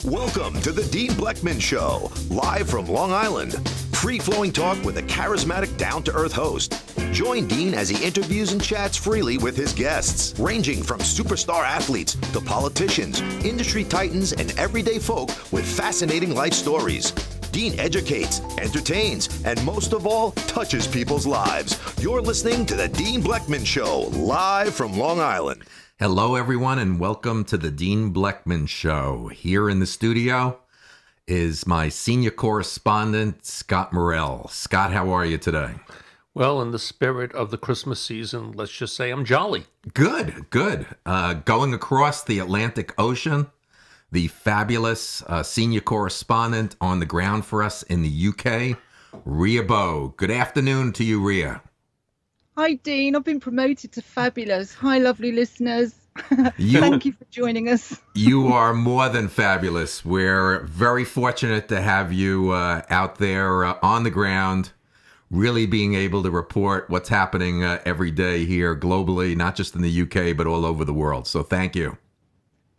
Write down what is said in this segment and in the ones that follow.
Welcome to the Dean Bleckman Show, live from Long Island. Free-flowing talk with a charismatic, down-to-earth host. Join Dean as he interviews and chats freely with his guests, ranging from superstar athletes to politicians, industry titans, and everyday folk with fascinating life stories. Dean educates, entertains, and most of all, touches people's lives. You're listening to the Dean Bleckman Show, live from Long Island. Hello, everyone, and welcome to the Dean Bleckman Show. Here in the studio is my senior correspondent, Scott Morrell. Scott, how are you today? Well, in the spirit of the Christmas season, let's just say I'm jolly. Good. Going across the Atlantic Ocean, the fabulous senior correspondent on the ground for us in the UK, Ria Bowe. Good afternoon to you, Ria. Hi, Dean. I've been promoted to fabulous. Hi, lovely listeners. Thank you for joining us. You are more than fabulous. We're very fortunate to have you out there on the ground, really being able to report what's happening every day here globally, not just in the UK, but all over the world. So thank you.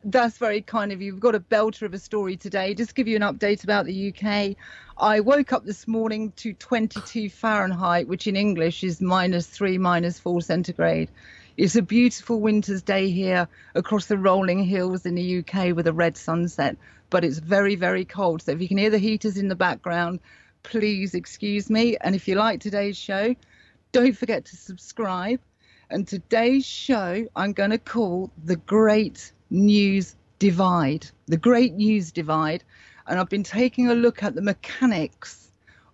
That's very kind of you. We've got a belter of a story today. Just to give you an update about the UK. I woke up this morning to 22 Fahrenheit, which in English is -3, -4 centigrade. It's a beautiful winter's day here across the rolling hills in the UK with a red sunset, but it's very, very cold. So if you can hear the heaters in the background, please excuse me. And if you like today's show, don't forget to subscribe. And today's show, I'm going to call The Great News Divide. The Great News Divide. And I've been taking a look at the mechanics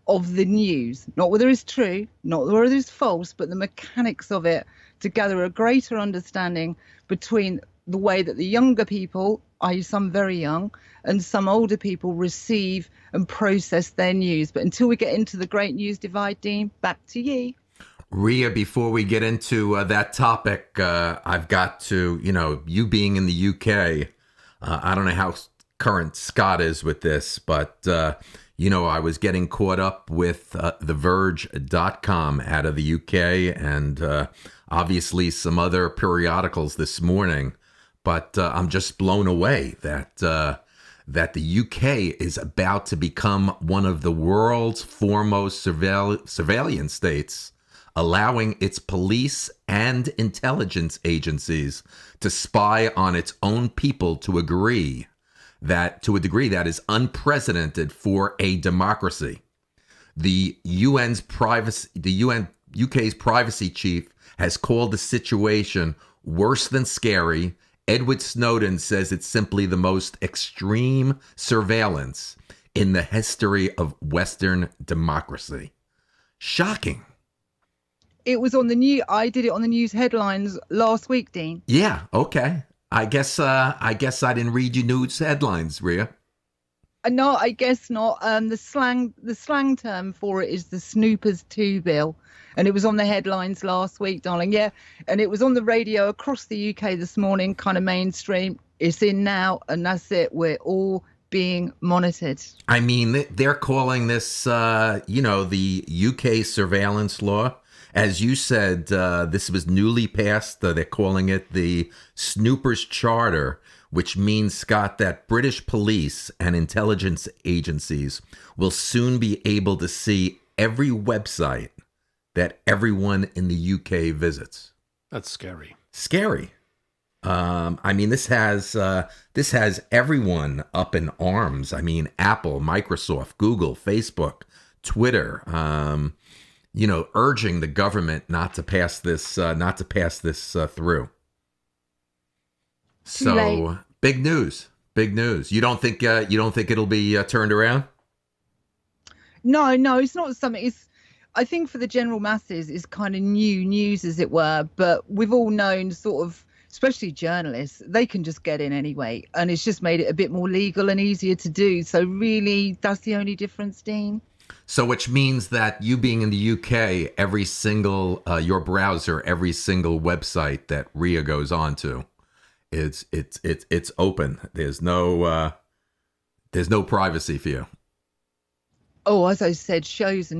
of the news, not whether it's true, not whether it's false, but the mechanics of it to gather a greater understanding between the way that the younger people, i.e. some very young, and some older people receive and process their news. But until we get into the Great News Divide, Dean, back to you. Ria, before we get into that topic, I've got to, you being in the UK, I don't know how current Scott is with this, but, I was getting caught up with TheVerge.com out of the UK and obviously some other periodicals this morning. But I'm just blown away that the UK is about to become one of the world's foremost surveillance states, allowing its police and intelligence agencies to spy on its own people to a degree that is unprecedented for a democracy. The UK's privacy chief has called the situation worse than scary. Edward Snowden says it's simply the most extreme surveillance in the history of Western democracy. Shocking. It was on the news. I did it on the news headlines last week, Dean. Yeah, okay. I guess I didn't read your news headlines, Ria. No, I guess not. The slang term for it is the Snoopers 2 bill, and it was on the headlines last week, darling. Yeah, and it was on the radio across the UK this morning, kind of mainstream. It's in now, and that's it. We're all being monitored. I mean, they're calling this, the UK surveillance law. As you said, this was newly passed. They're calling it the Snoopers Charter, which means, Scott, that British police and intelligence agencies will soon be able to see every website that everyone in the UK visits. That's scary. Scary. I mean, this has everyone up in arms. I mean, Apple, Microsoft, Google, Facebook, Twitter. Urging the government not to pass this through. So big news. You don't think it'll be turned around? No, it's not something. I think for the general masses, it's kind of new news, as it were. But we've all known, sort of, especially journalists, they can just get in anyway, and it's just made it a bit more legal and easier to do. So really, that's the only difference, Dean. So which means that you being in the UK, every single, your browser, every single website that Ria goes on to, it's open. There's no privacy for you. Oh, as I said, shows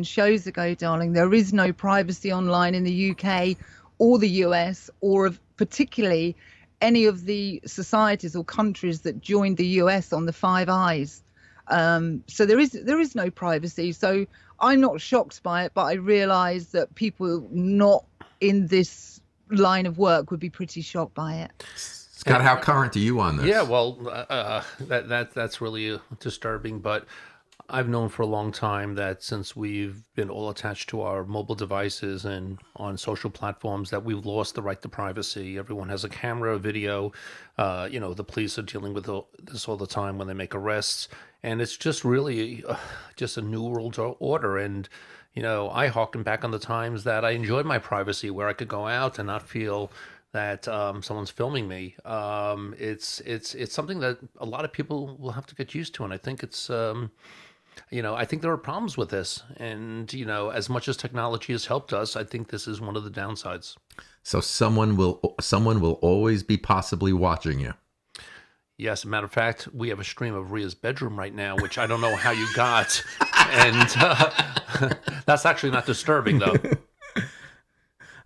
ago, darling, there is no privacy online in the UK or the US or particularly any of the societies or countries that joined the US on the Five Eyes. So there is no privacy. So I'm not shocked by it, but I realise that people not in this line of work would be pretty shocked by it. Scott, how current are you on this? Yeah, well, that's really disturbing. But I've known for a long time that since we've been all attached to our mobile devices and on social platforms, that we've lost the right to privacy. Everyone has a camera, a video. The police are dealing with this all the time when they make arrests, and it's just really just a new world order. And I harken back on the times that I enjoyed my privacy, where I could go out and not feel that someone's filming me. It's something that a lot of people will have to get used to, and I think it's. I think there are problems with this, and as much as technology has helped us, I think this is one of the downsides. So someone will always be possibly watching you. Yes, as a matter of fact, we have a stream of Ria's bedroom right now, which I don't know how you got, and that's actually not disturbing, though.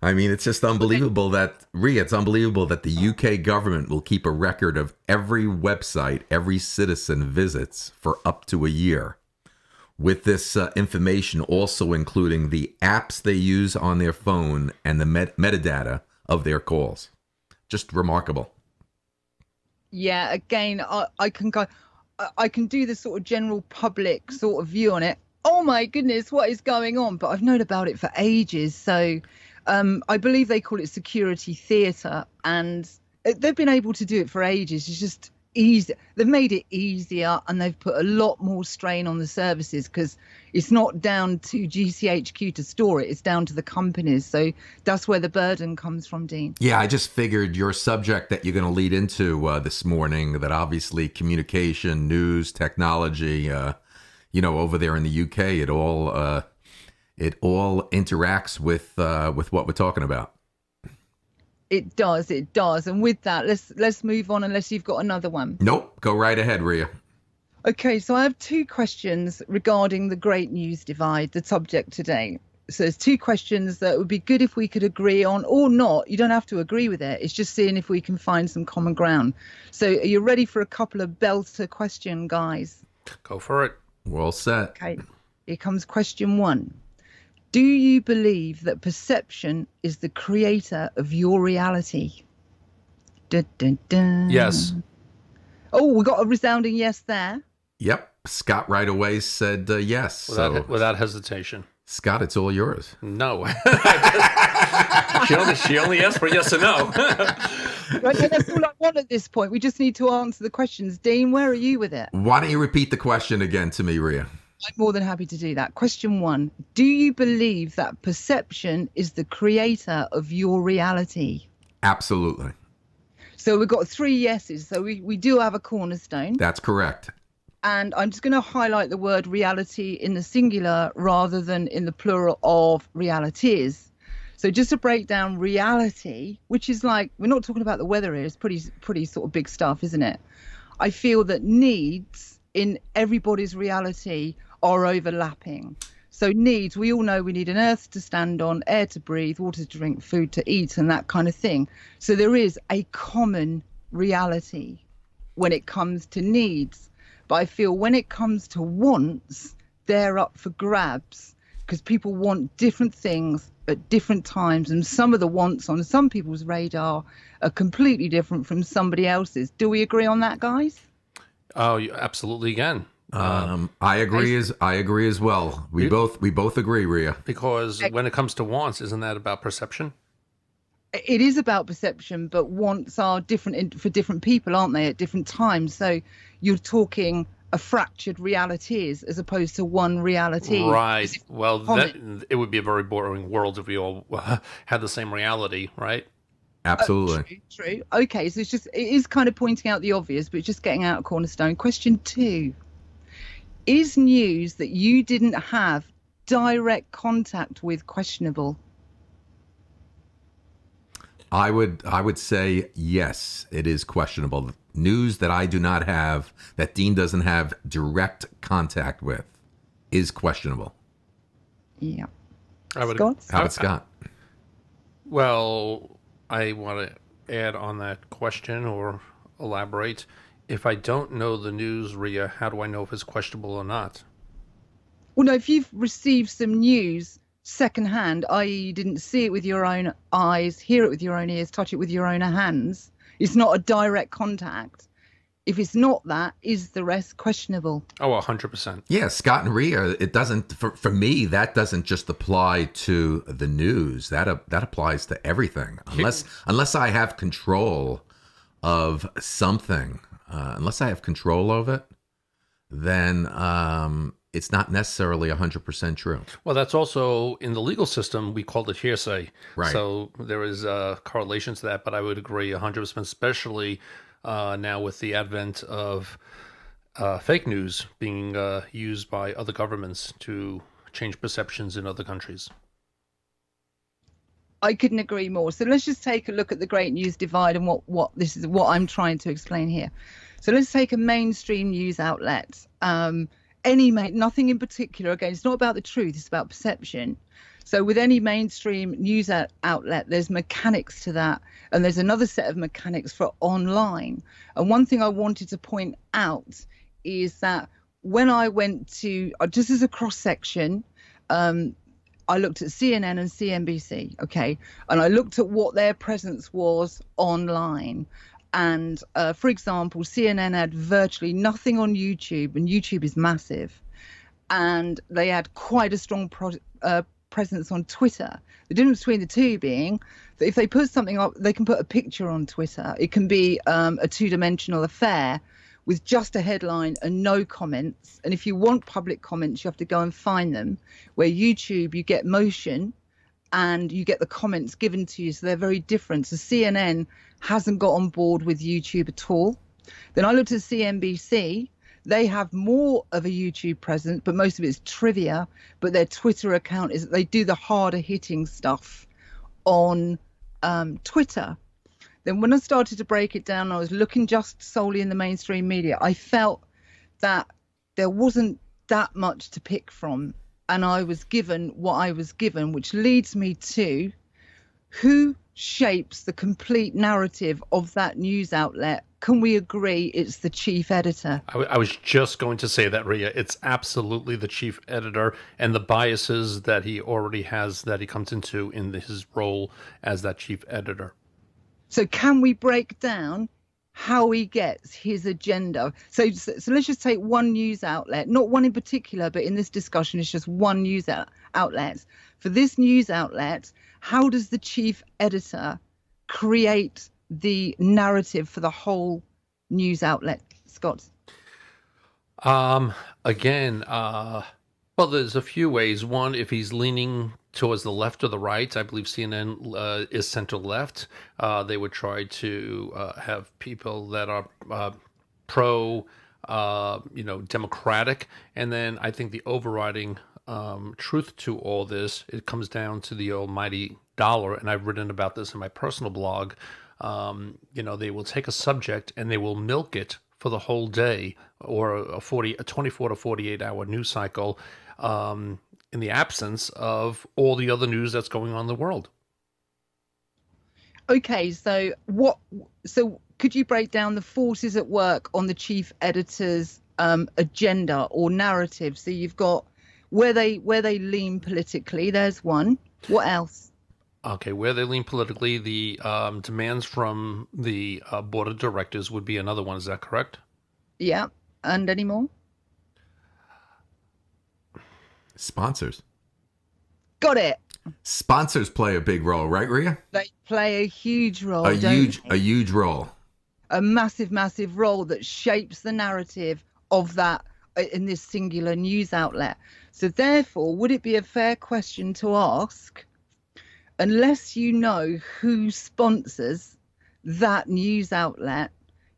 I mean, it's just unbelievable that, Ria, it's unbelievable that the UK government will keep a record of every website every citizen visits for up to a year. With this information also including the apps they use on their phone and the metadata of their calls. Just remarkable. Yeah, again, I can do the sort of general public sort of view on it. Oh my goodness, what is going on? But I've known about it for ages. So I believe they call it security theatre, and they've been able to do it for ages. It's just easy. They've made it easier, and they've put a lot more strain on the services, because it's not down to GCHQ to store it. It's down to the companies. So that's where the burden comes from, Dean. Yeah, I just figured your subject that you're going to lead into this morning, that obviously communication, news, technology, over there in the UK, it all interacts with what we're talking about. It does. And with that, let's move on, unless you've got another one. Nope. Go right ahead, Ria. Okay, so I have two questions regarding the Great News Divide, the subject today. So there's two questions that would be good if we could agree on, or not. You don't have to agree with it. It's just seeing if we can find some common ground. So are you ready for a couple of belter question, guys? Go for it. We're all set. Okay, here comes question one. Do you believe that perception is the creator of your reality? Dun, dun, dun. Yes. Oh, we got a resounding yes there. Yep. Scott right away said yes. Without hesitation. Scott, it's all yours. No. she only asked for yes or no. Right, that's all I want at this point. We just need to answer the questions. Dean, where are you with it? Why don't you repeat the question again to me, Ria? I'm more than happy to do that. Question one. Do you believe that perception is the creator of your reality? Absolutely. So we've got three yeses. So we do have a cornerstone. That's correct. And I'm just going to highlight the word reality in the singular rather than in the plural of realities. So just to break down reality, which is like, we're not talking about the weather here. It's pretty sort of big stuff, isn't it? I feel that needs in everybody's reality are overlapping. So needs, we all know we need an earth to stand on, air to breathe, water to drink, food to eat, and that kind of thing. So there is a common reality when it comes to needs. But I feel when it comes to wants, they're up for grabs, because people want different things at different times. And some of the wants on some people's radar are completely different from somebody else's. Do we agree on that, guys? Oh, absolutely. Again, I agree as well. We both agree, Ria. Because when it comes to wants, isn't that about perception? It is about perception, but wants are different for different people, aren't they, at different times? So you're talking a fractured realities as opposed to one reality. Right. Well, it would be a very boring world if we all had the same reality, right? Absolutely. True. Okay, so it is kind of pointing out the obvious, but it's just getting out a cornerstone. Question two. Is news that you didn't have direct contact with questionable? I would say yes, it is questionable. News that I do not have, that Dean doesn't have direct contact with, is questionable. Yeah. How about Scott? Well, I want to add on that question or elaborate. If I don't know the news, Ria, how do I know if it's questionable or not? Well, no, if you've received some news secondhand, i.e., you didn't see it with your own eyes, hear it with your own ears, touch it with your own hands, it's not a direct contact. If it's not that, is the rest questionable? Oh, 100%. Yeah, Scott and Rhea, it doesn't, for me, that doesn't just apply to the news. That applies to everything. Unless I have control of something, unless I have control of it, then it's not necessarily 100% true. Well, that's also in the legal system, we call it hearsay. Right. So there is a correlation to that, but I would agree 100%, especially now with the advent of fake news being used by other governments to change perceptions in other countries. I couldn't agree more. So let's just take a look at the great news divide and what this is, what I'm trying to explain here. So let's take a mainstream news outlet. Nothing in particular. Again, it's not about the truth, it's about perception. So with any mainstream news outlet, there's mechanics to that, and there's another set of mechanics for online. And one thing I wanted to point out is that when I went to, just as a cross section, I looked at CNN and CNBC, okay, and I looked at what their presence was online. And for example, CNN had virtually nothing on YouTube, and YouTube is massive. And they had quite a strong presence on Twitter. The difference between the two being that if they put something up, they can put a picture on Twitter. It can be a two-dimensional affair with just a headline and no comments. And if you want public comments, you have to go and find them. Where YouTube, you get motion and you get the comments given to you. So they're very different. So CNN hasn't got on board with YouTube at all. Then I looked at CNBC. They have more of a YouTube presence, but most of it's trivia. But their Twitter account is, they do the harder hitting stuff on Twitter. Then when I started to break it down, I was looking just solely in the mainstream media. I felt that there wasn't that much to pick from. And I was given what I was given, which leads me to who shapes the complete narrative of that news outlet. Can we agree it's the chief editor? I was just going to say that, Ria. It's absolutely the chief editor and the biases that he already has, that he comes into in his role as that chief editor. So can we break down how he gets his agenda? So let's just take one news outlet, not one in particular, but in this discussion, it's just one news outlet. For this news outlet, how does the chief editor create the narrative for the whole news outlet, Scott? Again, well, there's a few ways. One, if he's leaning towards the left or the right, I believe CNN is center left. They would try to have people that are pro, democratic, and then I think the overriding truth to all this, it comes down to the almighty dollar, and I've written about this in my personal blog. They will take a subject and they will milk it for the whole day, or a 24 to 48 hour news cycle, in the absence of all the other news that's going on in the world. Okay, so could you break down the forces at work on the chief editor's agenda or narrative? So you've got where they lean politically. There's one. What else? Okay, where they lean politically, the demands from the board of directors would be another one. Is that correct? Yeah. And any more? Sponsors. Got it. Sponsors play a big role, right, Rhea? They play a huge role. A huge role. A massive, massive role that shapes the narrative of that in this singular news outlet. So therefore, would it be a fair question to ask, unless you know who sponsors that news outlet,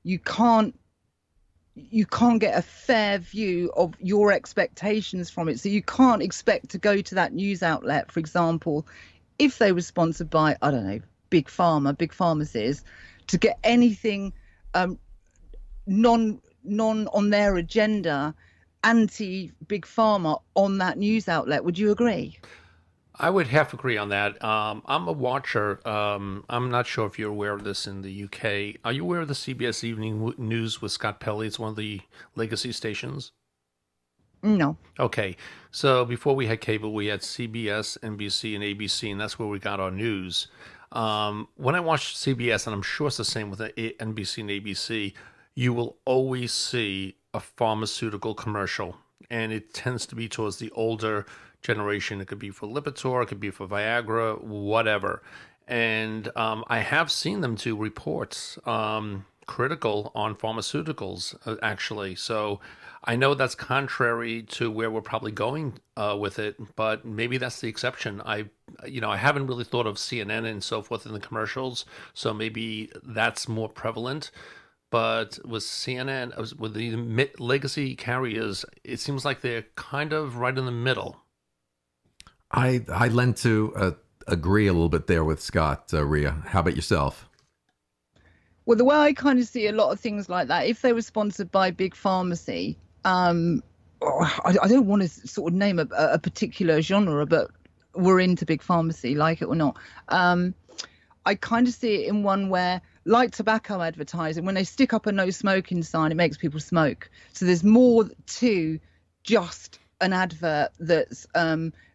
you can't get a fair view of your expectations from it. So you can't expect to go to that news outlet, for example, if they were sponsored by, I don't know, big pharmacies, to get anything non on their agenda, anti big pharma on that news outlet. Would you agree? I would have to agree on that. I'm a watcher. I'm not sure if you're aware of this in the UK. Are you aware of the CBS Evening News with Scott Pelley? It's one of the legacy stations. No. Okay, so before we had cable, we had CBS, NBC, and ABC, and that's where we got our news. When I watch CBS, and I'm sure it's the same with NBC and ABC, you will always see a pharmaceutical commercial, and it tends to be towards the older generation. It could be for Lipitor, it could be for Viagra, whatever. And I have seen them do reports critical on pharmaceuticals, actually. So I know that's contrary to where we're probably going with it, but maybe that's the exception. I haven't really thought of CNN and so forth in the commercials, so maybe that's more prevalent. But with CNN, with the legacy carriers, it seems like they're kind of right in the middle. I lend to agree a little bit there with Scott, Rhea. How about yourself? Well, the way I kind of see a lot of things like that, if they were sponsored by big pharmacy, I don't want to sort of name a particular genre, but we're into big pharmacy, like it or not. I kind of see it in one where, like tobacco advertising, when they stick up a no smoking sign, it makes people smoke. So there's more to just an advert that's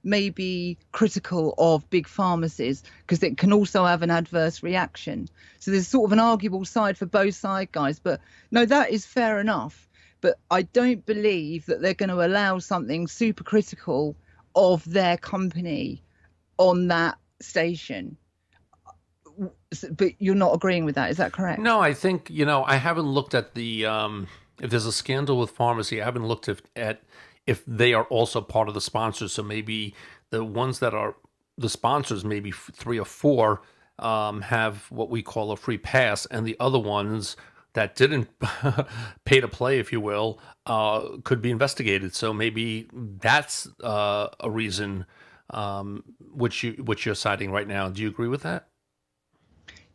maybe critical of big pharmacies, because it can also have an adverse reaction. So there's sort of an arguable side for both side guys. But no, that is fair enough. But I don't believe that they're going to allow something super critical of their company on that station. But you're not agreeing with that, is that correct? No, I think, I haven't looked at the, if there's a scandal with pharmacy, I haven't looked at if they are also part of the sponsors. So maybe the ones that are the sponsors, maybe 3 or 4, have what we call a free pass, and the other ones that didn't pay to play, if you will, could be investigated. So maybe that's a reason which you're citing right now. Do you agree with that?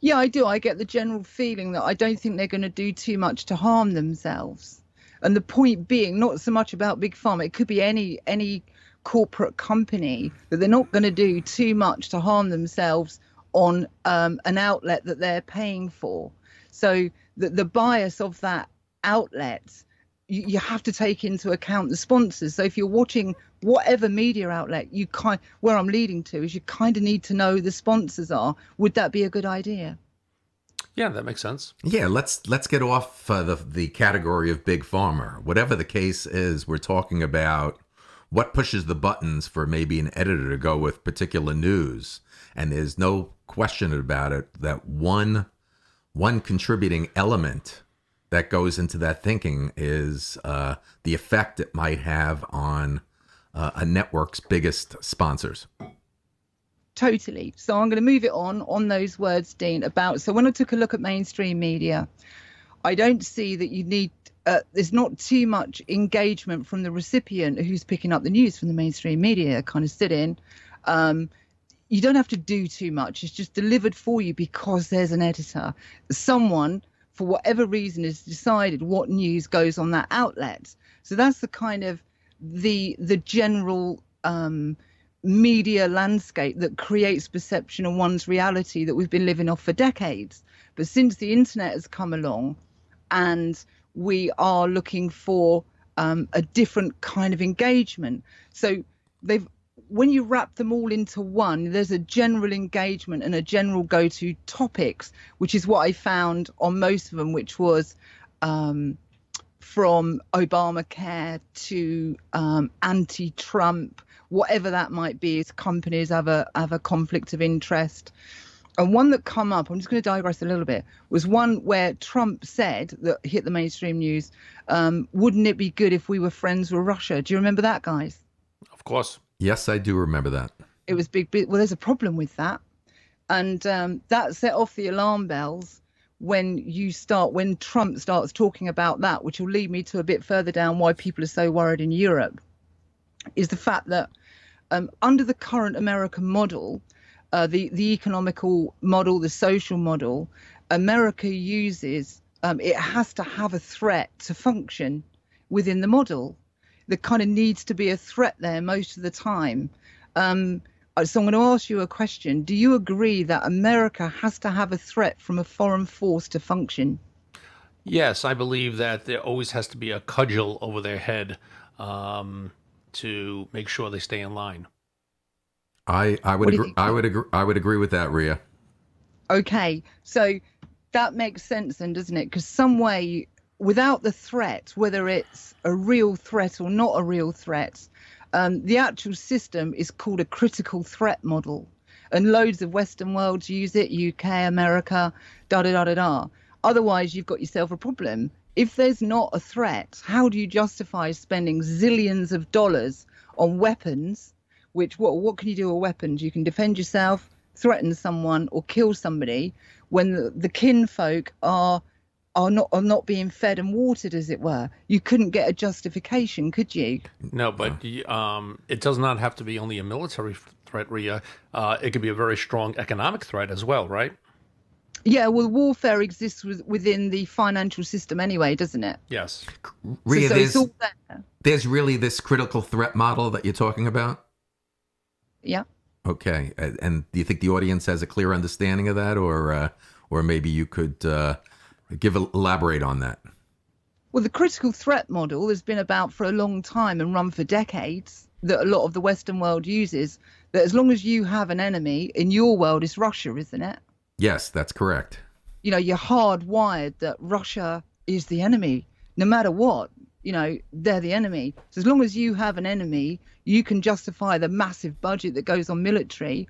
Yeah, I do. I get the general feeling that I don't think they're going to do too much to harm themselves. And the point being, not so much about big pharma. It could be any corporate company, that they're not going to do too much to harm themselves on an outlet that they're paying for. So the bias of that outlet, you have to take into account the sponsors. So if you're watching whatever media outlet, where I'm leading to is you kind of need to know who the sponsors are. Would that be a good idea? Yeah, that makes sense. Yeah, let's get off the category of big pharma. Whatever the case is, we're talking about what pushes the buttons for maybe an editor to go with particular news. And there's no question about it that one contributing element that goes into that thinking is the effect it might have on a network's biggest sponsors. Totally. So I'm going to move it on those words, Dean, so when I took a look at mainstream media, I don't see that you need, there's not too much engagement from the recipient who's picking up the news from the mainstream media, kind of sit in. You don't have to do too much. It's just delivered for you because there's an editor. Someone, for whatever reason, has decided what news goes on that outlet. So that's the kind of the general media landscape that creates perception of one's reality that we've been living off for decades. But since the internet has come along and we are looking for a different kind of engagement. So when you wrap them all into one, there's a general engagement and a general go-to topics, which is what I found on most of them, which was from Obamacare to anti-Trump, whatever that might be, as companies have a conflict of interest. And one that come up, I'm just going to digress a little bit, was one where Trump said, that hit the mainstream news, wouldn't it be good if we were friends with Russia? Do you remember that, guys? Of course. Yes, I do remember that. It was big. Well, there's a problem with that. And that set off the alarm bells when Trump starts talking about that, which will lead me to a bit further down why people are so worried in Europe, is the fact that under the current American model, the economical model, the social model, America uses, it has to have a threat to function within the model. There kind of needs to be a threat there most of the time. So I'm going to ask you a question. Do you agree that America has to have a threat from a foreign force to function? Yes, I believe that there always has to be a cudgel over their head to make sure they stay in line. I would What do you agree. think, I Tom? would agree. I would agree with that, Ria. Okay, so that makes sense then, doesn't it? Because some way, without the threat, whether it's a real threat or not a real threat, the actual system is called a critical threat model. And loads of Western worlds use it, UK, America, da da da da da. Otherwise, you've got yourself a problem. If there's not a threat, how do you justify spending zillions of dollars on weapons? Which what can you do with weapons? You can defend yourself, threaten someone, or kill somebody when the kinfolk are not being fed and watered, as it were. You couldn't get a justification, could you? No, but it does not have to be only a military threat, Ria. It could be a very strong economic threat as well, right? Yeah, well, warfare exists within the financial system anyway, doesn't it? Yes. Ria, So it's all there. there's really this critical threat model that you're talking about. Yeah. Okay, and do you think the audience has a clear understanding of that, or maybe you could elaborate on that? Well, the critical threat model has been about for a long time and run for decades, that a lot of the Western world uses, that as long as you have an enemy, in your world it's Russia, isn't it? Yes, that's correct. You know, you're hardwired that Russia is the enemy, no matter what. You know, they're the enemy. So as long as you have an enemy, you can justify the massive budget that goes on military,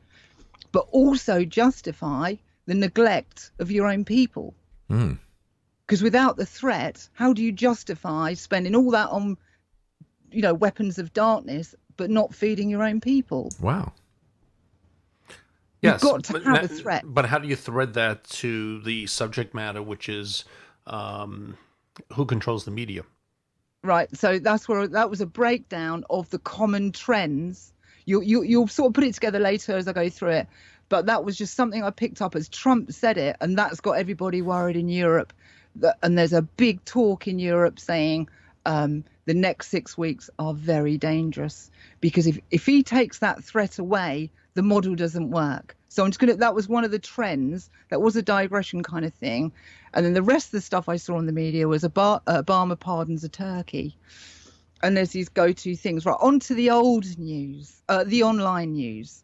but also justify the neglect of your own people. Because without the threat, how do you justify spending all that on, you know, weapons of darkness, but not feeding your own people? Wow. Yes, You've got to have a threat. But how do you thread that to the subject matter, which is who controls the media? Right. So that was a breakdown of the common trends. You'll sort of put it together later as I go through it. But that was just something I picked up as Trump said it, and that's got everybody worried in Europe. And there's a big talk in Europe saying the next 6 weeks are very dangerous, because if he takes that threat away, the model doesn't work. So that was one of the trends. That was a digression kind of thing. And then the rest of the stuff I saw in the media was Obama pardons a turkey. And there's these go-to things. Right, on to the old news, the online news.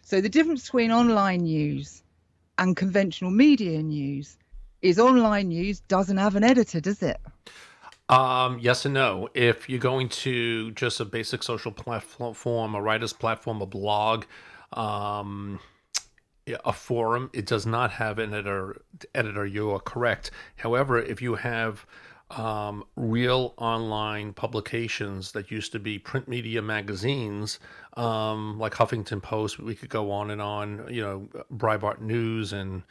So the difference between online news and conventional media news is online news doesn't have an editor, does it? Yes and no. If you're going to just a basic social platform, a writer's platform, a blog, a forum, it does not have an editor. You are correct. However, if you have real online publications that used to be print media magazines, like Huffington Post, we could go on and on, you know, Breitbart News and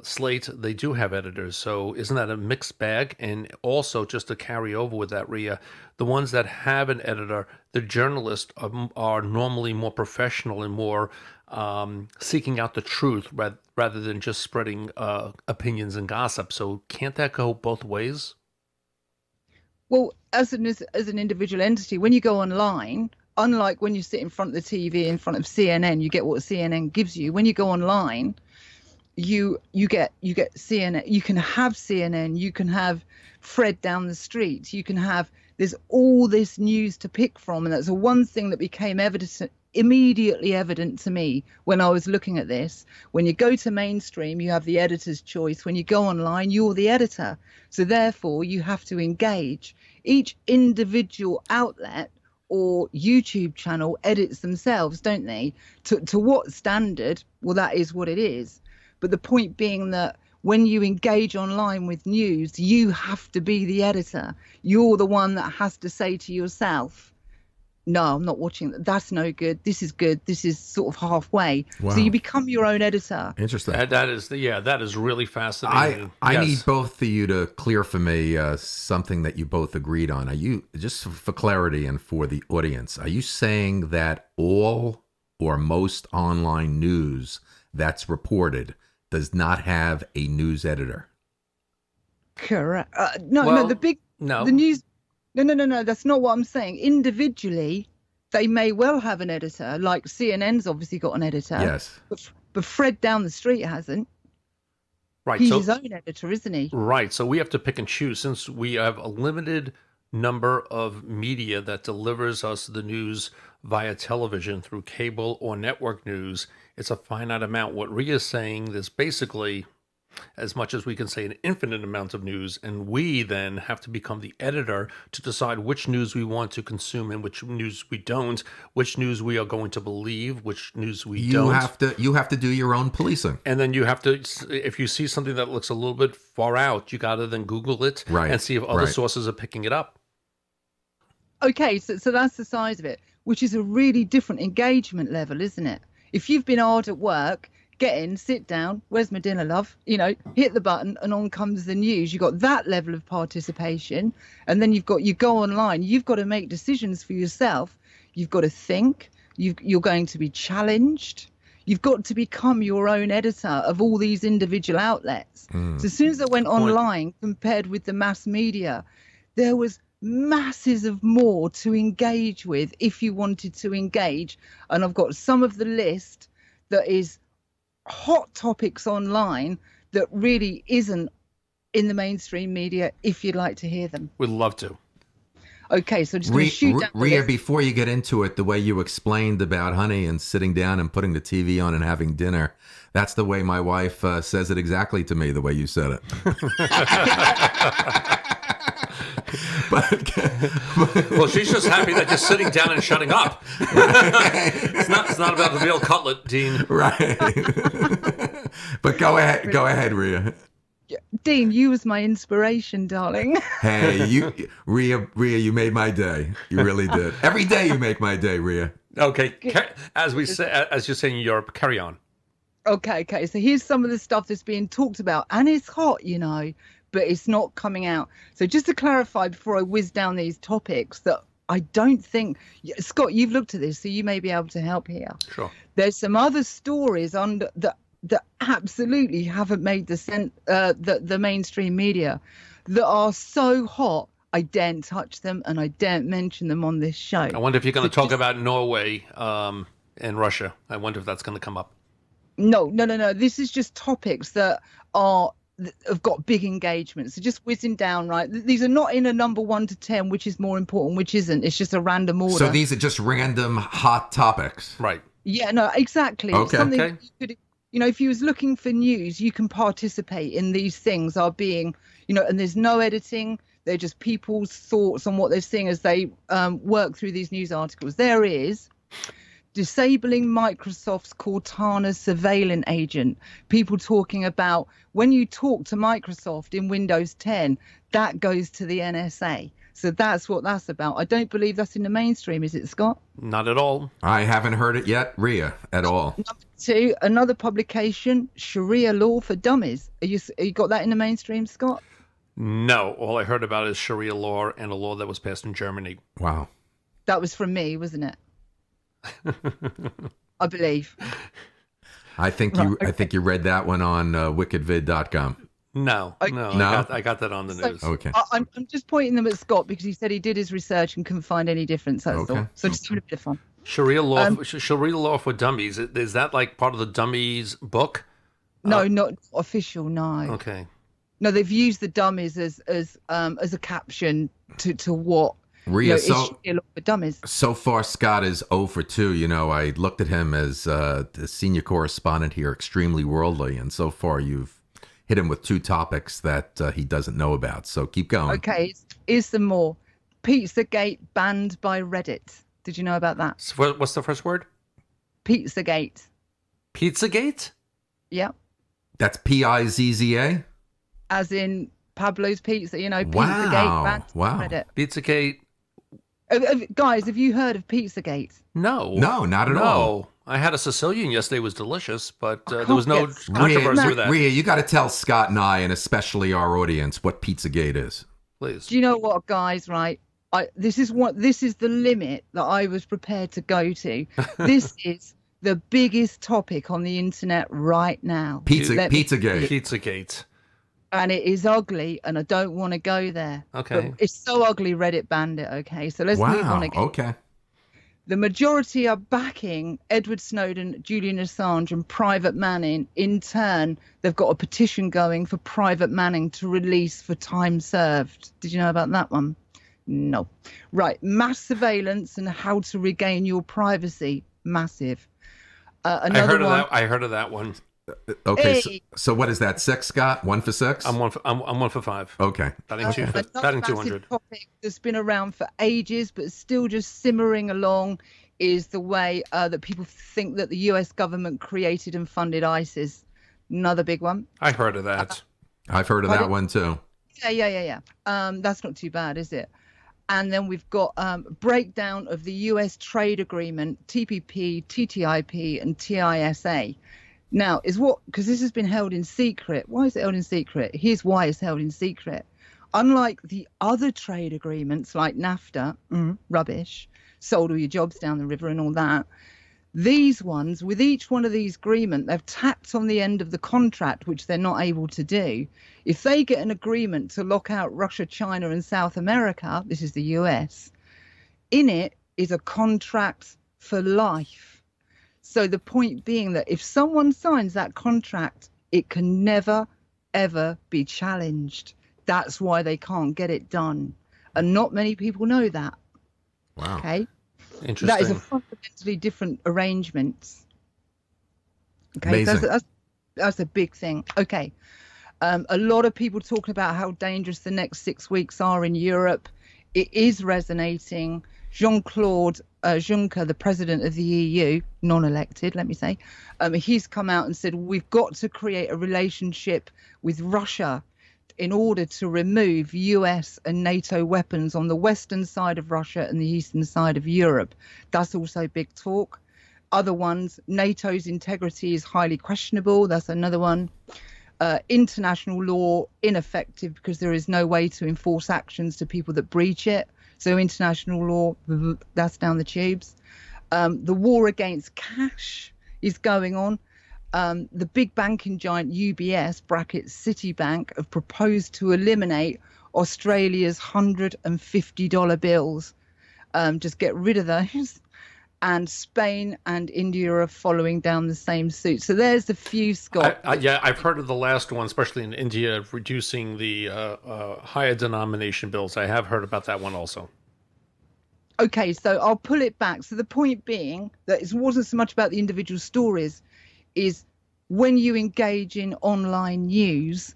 Slate, they do have editors. So isn't that a mixed bag? And also, just to carry over with that, Ria, the ones that have an editor, the journalists are normally more professional and more seeking out the truth rather than just spreading opinions and gossip. So can't that go both ways? Well, as an individual entity, when you go online, unlike when you sit in front of the TV in front of CNN, you get what CNN gives you. When you go online, you get CNN. You can have CNN. You can have Fred down the street. There's all this news to pick from, and that's the one thing that became immediately evident to me when I was looking at this. When you go to mainstream, you have the editor's choice. When you go online, you're the editor. So therefore, you have to engage. Each individual outlet or YouTube channel edits themselves, don't they? To what standard? Well, that is what it is. But the point being that when you engage online with news, you have to be the editor. You're the one that has to say to yourself, no, I'm not watching that. That's no good. This is good. This is sort of halfway. Wow. So you become your own editor. Interesting. That is really fascinating. I Yes. need both of you to clear for me something that you both agreed on. Are you, just for clarity and for the audience, are you saying that all or most online news that's reported does not have a news editor? Correct. Well, the news. No. That's not what I'm saying. Individually, They may well have an editor, like CNN's obviously got an editor. Yes. But Fred down the street hasn't. Right. He's So, his own editor, isn't he? right. So we have to pick and choose since we have a limited number of media that delivers us the news via television through cable or network news. It's a finite amount. What Rhea is saying, there's basically, as much as we can say, an infinite amount of news, and we then have to become the editor to decide which news we want to consume and which news we don't, which news we are going to believe, which news we don't. You have to do your own policing. And then you have to, if you see something that looks a little bit far out, you got to then Google it and see if other sources are picking it up. Okay, so that's the size of it, which is a really different engagement level, isn't it? If you've been hard at work, get in, sit down, where's my dinner, love? Hit the button and on comes the news. You've got that level of participation. And then you go online. You've got to make decisions for yourself. You've got to think. You're going to be challenged. You've got to become your own editor of all these individual outlets. So as soon as I went online, compared with the mass media, there was masses of more to engage with if you wanted to engage. And I've got some of the list that is hot topics online that really isn't in the mainstream media if you'd like to hear them. We'd love to. Okay, so just going to shoot down the Rhea, list. before you get into it, the way you explained about honey and sitting down and putting the TV on and having dinner, that's the way my wife says it exactly to me, the way you said it. Well, she's just happy that you're sitting down and shutting up. It's not about the veal cutlet, Dean. Right. But go ahead, Rhea. Dean, you was my inspiration, darling. Hey, Rhea, you made my day. You really did. Every day you make my day, Rhea. Okay, as you're saying in Europe, carry on. Okay. So here's some of the stuff that's being talked about, and it's hot, but it's not coming out. So just to clarify before I whiz down these topics, that I don't think, Scott, you've looked at this, so you may be able to help here. Sure. There's some other stories that absolutely haven't made the mainstream media that are so hot, I daren't touch them and I daren't mention them on this show. I wonder if you're going to talk about Norway and Russia. I wonder if that's going to come up. No. This is just topics that have got big engagement. So just whizzing down, right? These are not in a number 1 to 10, which is more important, which isn't. It's just a random order. So these are just random hot topics. Right. Yeah, no, exactly. Okay. Something Okay. you could, if you was looking for news, you can participate in these things are being, and there's no editing. They're just people's thoughts on what they're seeing as they work through these news articles. There is disabling Microsoft's Cortana surveillance agent. People talking about when you talk to Microsoft in Windows 10, that goes to the NSA. So that's what that's about. I don't believe that's in the mainstream, is it, Scott? Not at all. I haven't heard it yet, Rhea, at all. Number 2, another publication, Sharia law for dummies. You got that in the mainstream, Scott? No. All I heard about is Sharia law and a law that was passed in Germany. Wow. That was from me, wasn't it? I believe. I think you read that one on wickedvid.com. No. Okay. No? I got that on the news. Okay. I'm just pointing them at Scott because he said he did his research and couldn't find any difference. That's Okay. all. So just having a bit of fun. Sharia law for dummies. Is that like part of the dummies book? No, not official. No. Okay. No, they've used the dummies as a caption to what. Rhea, it's Sharia law for dummies. So far, Scott is 0 for 2. I looked at him as the senior correspondent here, extremely worldly, and so far you've hit him with 2 topics that he doesn't know about. So keep going. Okay, here's some more. Pizzagate banned by Reddit. Did you know about that? So what's the first word? Pizzagate. Pizzagate? Yeah. That's Pizza. As in Pablo's Pizza, Pizzagate banned Wow. by Reddit. Pizzagate? Guys, have you heard of Pizzagate? No. No, not at all. No. I had a Sicilian yesterday. It was delicious, but there can't was no get controversy with that. Rhea, you got to tell Scott and I, and especially our audience, what Pizzagate is. Please. Do you know what, guys? Right, this is the limit that I was prepared to go to. This is the biggest topic on the internet right now. Pizzagate. Pizzagate. And it is ugly, and I don't want to go there. Okay. But it's so ugly, Reddit banned it. Okay, so let's move on again. Okay. The majority are backing Edward Snowden, Julian Assange, and Private Manning. In turn, they've got a petition going for Private Manning to release for time served. Did you know about that one? No. Right. Mass surveillance and how to regain your privacy. Massive. Another one. I heard of that one. Okay, Hey. so what is that? 6, Scott? 1 for 6? I'm one for 5. Okay. Batting Another 200. massive topic that's been around for ages, but still just simmering along, is the way that people think that the US government created and funded ISIS. Another big one. I heard of that. I've heard of that one too. Yeah. That's not too bad, is it? And then we've got breakdown of the US trade agreement, TPP, TTIP, and TISA. Now, because this has been held in secret. Why is it held in secret? Here's why it's held in secret. Unlike the other trade agreements like NAFTA, rubbish, sold all your jobs down the river and all that, these ones, with each one of these agreements, they've tacked on the end of the contract, which they're not able to do. If they get an agreement to lock out Russia, China, and South America, this is the US, in it is a contract for life. So the point being that if someone signs that contract, it can never, ever be challenged. That's why they can't get it done. And not many people know that. Wow. Okay. Interesting. That is a fundamentally different arrangement. Okay. Amazing. That's a big thing. Okay. A lot of people talking about how dangerous the next 6 weeks are in Europe. It is resonating. Jean-Claude Juncker, the president of the EU, non-elected, let me say, he's come out and said, we've got to create a relationship with Russia in order to remove US and NATO weapons on the western side of Russia and the eastern side of Europe. That's also big talk. Other ones, NATO's integrity is highly questionable. That's another one. International law ineffective because there is no way to enforce actions to people that breach it. So international law, that's down the tubes. The war against cash is going on. The big banking giant UBS, brackets Citibank, have proposed to eliminate Australia's $150 bills. Just get rid of those. And Spain and India are following down the same suit. So there's the few, Scott. I've heard of the last one, especially in India, reducing the higher denomination bills. I have heard about that one also. Okay, so I'll pull it back. So the point being that it wasn't so much about the individual stories, is when you engage in online news,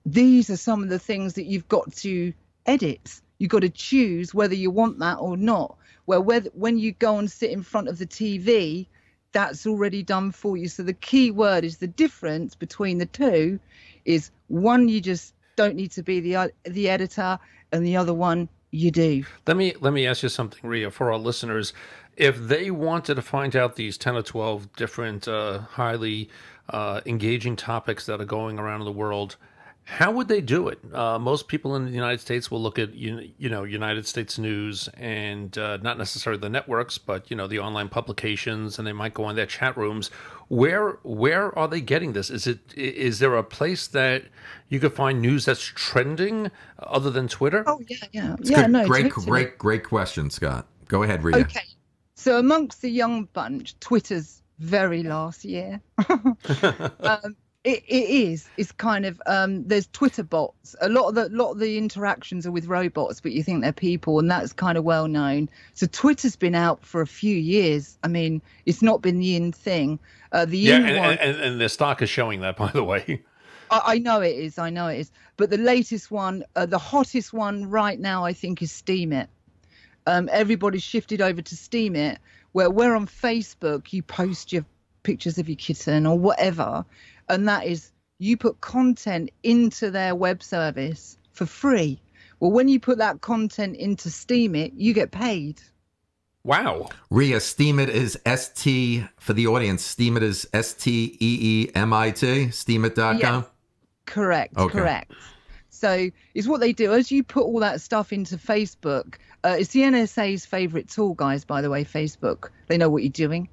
these are some of the things that you've got to edit. You've got to choose whether you want that or not. When you go and sit in front of the TV, that's already done for you. So the key word is the difference between the two is one, you just don't need to be the editor, and the other one, you do. Let me ask you something, Ria, for our listeners. If they wanted to find out these 10 or 12 different highly engaging topics that are going around in the world, how would they do it? Most people in the United States will look at United States news and not necessarily the networks, but the online publications, and they might go on their chat rooms. Where are they getting this? Is there a place that you could find news that's trending other than Twitter? Oh yeah. Great question, Scott. Go ahead, Rita. Okay, so amongst the young bunch, Twitter's very last year. It is. It's kind of there's Twitter bots. A lot of the interactions are with robots, but you think they're people, and that's kind of well known. So Twitter's been out for a few years. I mean, it's not been the in thing. And the stock is showing that, by the way. I know it is. But the latest one, the hottest one right now, I think, is Steemit. Everybody's shifted over to Steemit, where on Facebook you post your pictures of your kitten or whatever. And that is, you put content into their web service for free. Well, when you put that content into Steemit, you get paid. Wow. Ria, Steemit is S-T, for the audience, Steemit is STEEMIT, Steemit.com? Yes. Correct, Okay. Correct. So it's what they do. As you put all that stuff into Facebook, it's the NSA's favorite tool, guys, by the way, Facebook. They know what you're doing.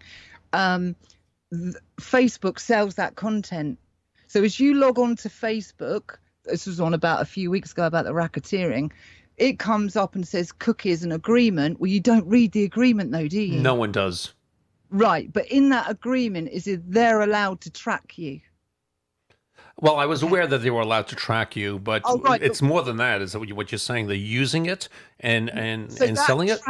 Facebook sells that content. So as you log on to Facebook, this was on about a few weeks ago about the racketeering, it comes up and says cookies and agreement. Well, you don't read the agreement though, do you? No one does. Right, but in that agreement is it they're allowed to track you. Well, I was aware that they were allowed to track you, but Oh, right, it's more than that. Is that what you're saying? They're using it and So that selling it?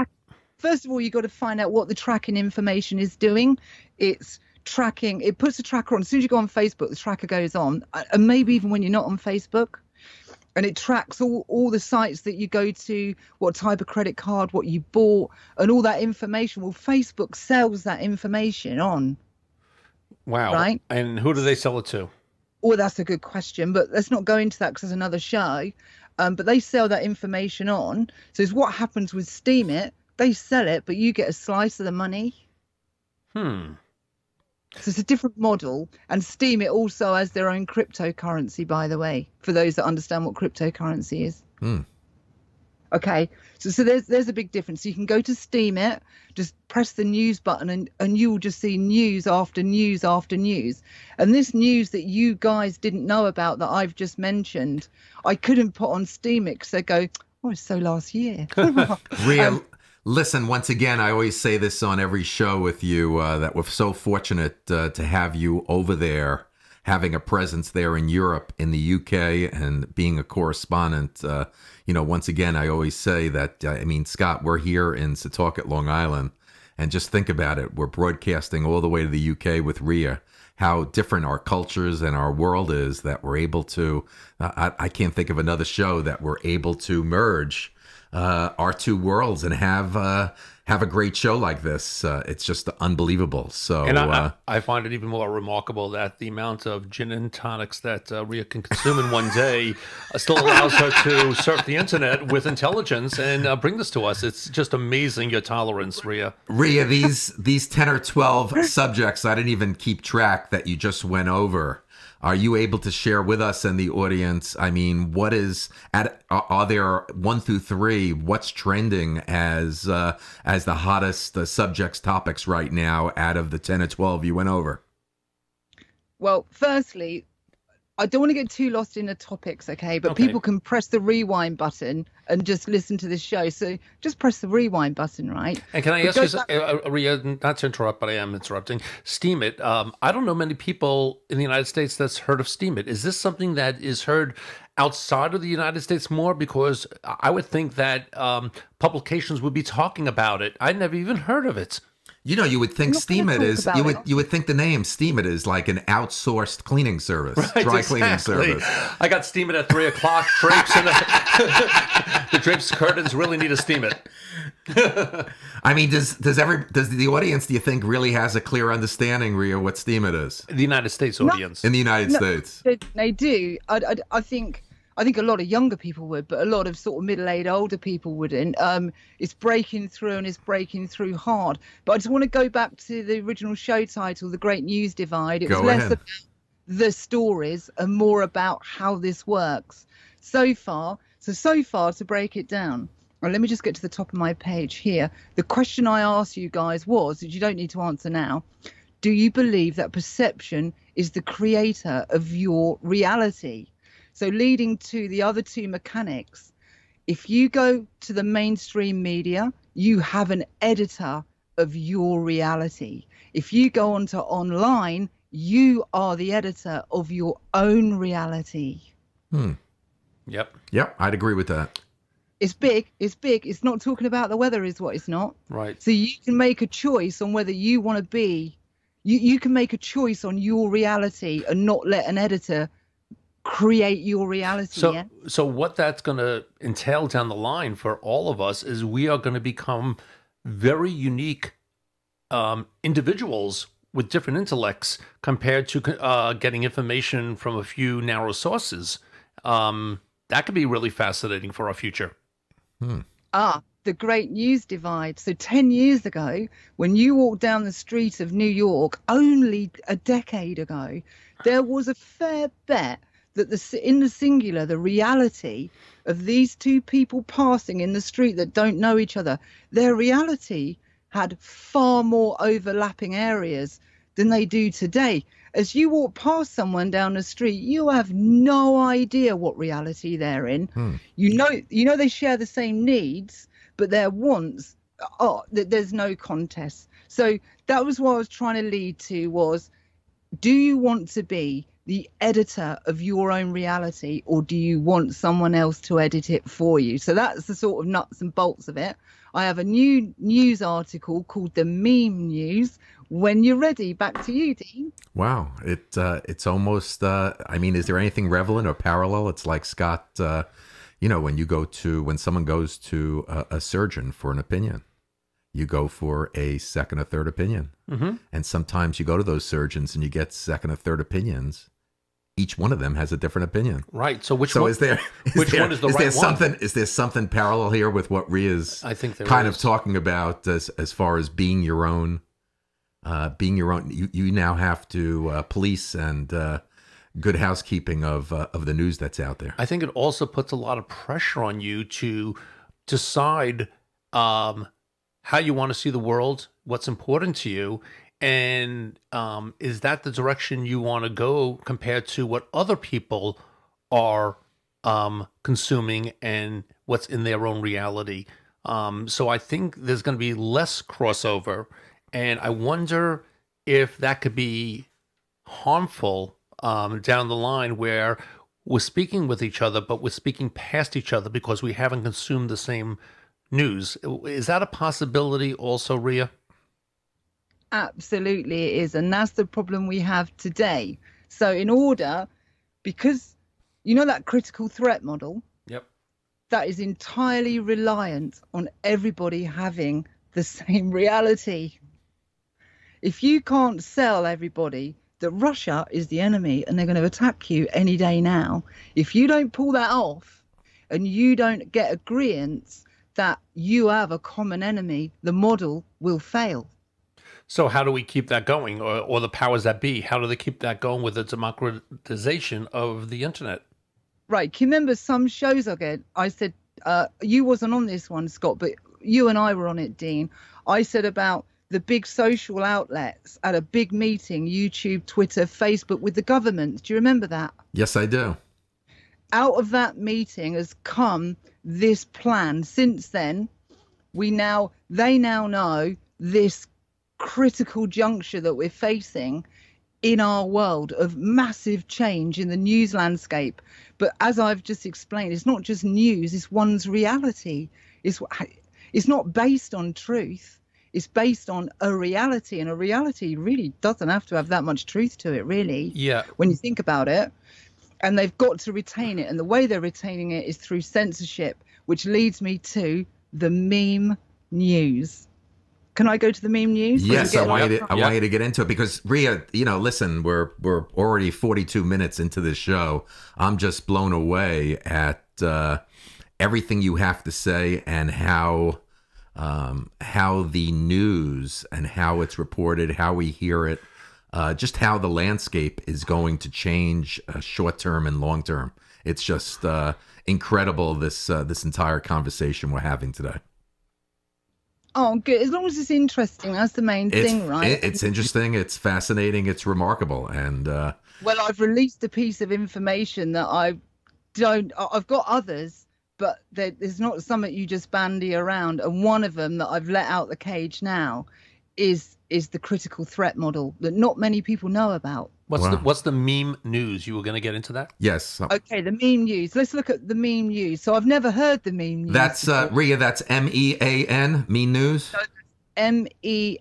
First of all, you got to find out what the tracking information is doing. It's tracking. It puts a tracker on. As soon as you go on Facebook, the tracker goes on, and maybe even when you're not on Facebook. And it tracks all the sites that you go to, what type of credit card, what you bought, and all that information. Well, Facebook sells that information on. Wow. Right? And who do they sell it to? Oh, that's a good question, but let's not go into that because there's another show. But they sell that information on. So it's what happens with Steam It. They sell it, but you get a slice of the money. So it's a different model. And Steam It also has their own cryptocurrency, by the way, for those that understand what cryptocurrency is. Okay, so there's a big difference. So you can go to Steam It, just press the news button, and you'll just see news after news after news. And this news that you guys didn't know about that I've just mentioned, I couldn't put on Steam It because they go, oh, it's so last year. Rhea, listen, once again, I always say this on every show with you, that we're so fortunate to have you over there, having a presence there in Europe, in the UK, and being a correspondent. Once again, I always say that, Scott, we're here in Setauket, Long Island, and just think about it. We're broadcasting all the way to the UK with Rhea. How different our cultures and our world is that we're able to, I can't think of another show that we're able to merge our two worlds and have a great show like this. It's just unbelievable. So, and I find it even more remarkable that the amount of gin and tonics that Rhea can consume in one day still allows her to surf the internet with intelligence and bring this to us. It's just amazing, your tolerance, Rhea. Rhea, these 10 or 12 subjects, I didn't even keep track that you just went over. Are you able to share with us and the audience? I mean, are there 1 through 3? What's trending as the hottest subjects, topics right now out of the 10 or 12 you went over? Well, firstly, I don't want to get too lost in the topics, okay? But people can press the rewind button and just listen to the show. So just press the rewind button, right? And can I ask you, Rhea, not to interrupt, but I am interrupting. Steam It. I don't know many people in the United States that's heard of Steam It. Is this something that is heard outside of the United States more? Because I would think that publications would be talking about it. I never even heard of it. You would think Steam It is, you would think the name Steam It is like an outsourced cleaning service, dry cleaning service. I got Steam It at 3 o'clock. Drapes and the drapes curtains really need to steam it. I mean, does the audience, do you think, really has a clear understanding, Rhea, what Steam It is? The United States audience. In the United States. They do. I think a lot of younger people would, but a lot of sort of middle-aged, older people wouldn't. It's breaking through, and it's breaking through hard. But I just want to go back to the original show title, The Great News Divide. It was less about the stories and more about how this works. So far, to break it down. Well, let me just get to the top of my page here. The question I asked you guys was, that you don't need to answer now, do you believe that perception is the creator of your reality? So leading to the other two mechanics, if you go to the mainstream media, you have an editor of your reality. If you go onto online, you are the editor of your own reality. Yep, I'd agree with that. It's big. It's not talking about the weather is what it's not. Right. So you can make a choice on whether you want to be, you can make a choice on your reality and not let an editor create your reality. So what that's going to entail down the line for all of us is we are going to become very unique individuals with different intellects compared to getting information from a few narrow sources. That could be really fascinating for our future. The Great News Divide. So 10 years ago, when you walked down the street of New York, only a decade ago, there was a fair bet that in the singular, the reality of these two people passing in the street that don't know each other, their reality had far more overlapping areas than they do today. as you walk past someone down the street, you have no idea what reality they're in. You know they share the same needs, but their wants there's no contest. So that was what I was trying to lead to was, do you want to be the editor of your own reality, or do you want someone else to edit it for you? So that's the sort of nuts and bolts of it. I have a new news article called the Meme News. When you're ready, back to you, Dean. Wow, it's almost. I mean, is there anything relevant or parallel? It's like Scott. When someone goes to a surgeon for an opinion, you go for a second or third opinion, and sometimes you go to those surgeons and you get second or third opinions. Each one of them has a different opinion. Right. So which one is the right one? Is there something parallel here with what Rhea's kind of talking about as far as being your own? You now have to police and good housekeeping of the news that's out there. I think it also puts a lot of pressure on you to decide how you want to see the world, what's important to you, and is that the direction you want to go compared to what other people are consuming and what's in their own reality. So I think there's going to be less crossover, and I wonder if that could be harmful down the line, where we're speaking with each other, but we're speaking past each other because we haven't consumed the same news. Is that a possibility also, Rhea? Absolutely it is. And that's the problem we have today. So because you know that critical threat model? Yep. That is entirely reliant on everybody having the same reality. If you can't sell everybody that Russia is the enemy and they're going to attack you any day now, if you don't pull that off and you don't get agreement that you have a common enemy, the model will fail. So how do we keep that going, or the powers that be? How do they keep that going with the democratization of the internet? Right. Can you remember some shows I said, you wasn't on this one, Scott, but you and I were on it, Dean. I said about the big social outlets at a big meeting, YouTube, Twitter, Facebook, with the government. Do you remember that? Yes, I do. Out of that meeting has come this plan. Since then, they now know this critical juncture that we're facing in our world of massive change in the news landscape. But as I've just explained, it's not just news, it's one's reality. It's not based on truth. It's based on a reality, and a reality really doesn't have to have that much truth to it, really. Yeah. When you think about it. And they've got to retain it. And the way they're retaining it is through censorship, which leads me to the meme news. Can I go to the meme news? Yes, I want you to get into it because, Rhea, listen, we're already 42 minutes into this show. I'm just blown away at everything you have to say and how the news and how it's reported, how we hear it, just how the landscape is going to change short term and long term. It's just incredible, this entire conversation we're having today. Oh, good. As long as it's interesting, that's the main thing, right? It's interesting, it's fascinating, it's remarkable. And well, I've released a piece of information that I've got others, but there's not something you just bandy around. And one of them that I've let out the cage now is the critical threat model that not many people know about. What's the meme news? You were going to get into that? Yes. Okay, the meme news. Let's look at the meme news. So I've never heard the meme news. That's Rhea. That's MEAN. Meme news. So MEME.